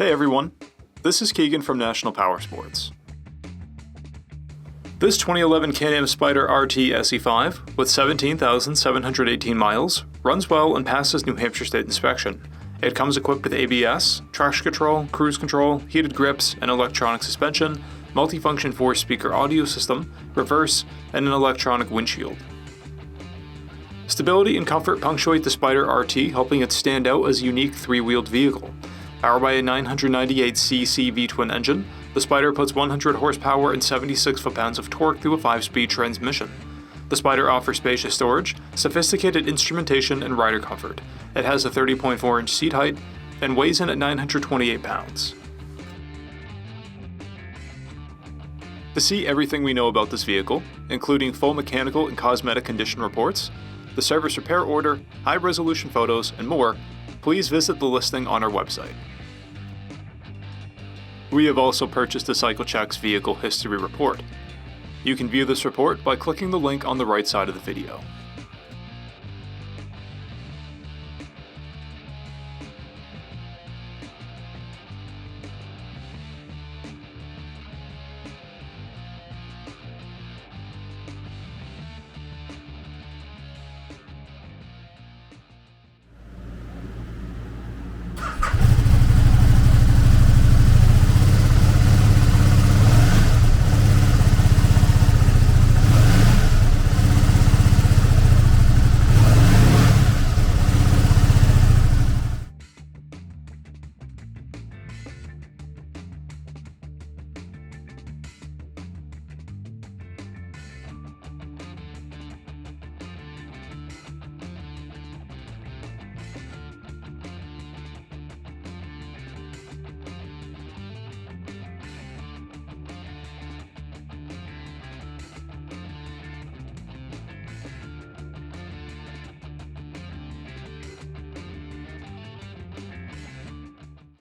Hey everyone, this is Keegan from National Powersports. This 2011 Can-Am SPYDER RT SE5 with 17,718 miles runs well and passes New Hampshire State inspection. It comes equipped with ABS, traction control, cruise control, heated grips, an electronic suspension, multifunction 4-speaker audio system, reverse, and an electronic windshield. Stability and comfort punctuate the SPYDER RT, helping it stand out as a unique 3-wheeled vehicle. Powered by a 998cc V-twin engine, the SPYDER puts 100 horsepower and 76 foot-pounds of torque through a 5-speed transmission. The SPYDER offers spacious storage, sophisticated instrumentation, and rider comfort. It has a 30.4-inch seat height and weighs in at 928 pounds. To see everything we know about this vehicle, including full mechanical and cosmetic condition reports, the service repair order, high-resolution photos, and more, please visit the listing on our website. We have also purchased the CycleCheck's Vehicle History Report. You can view this report by clicking the link on the right side of the video.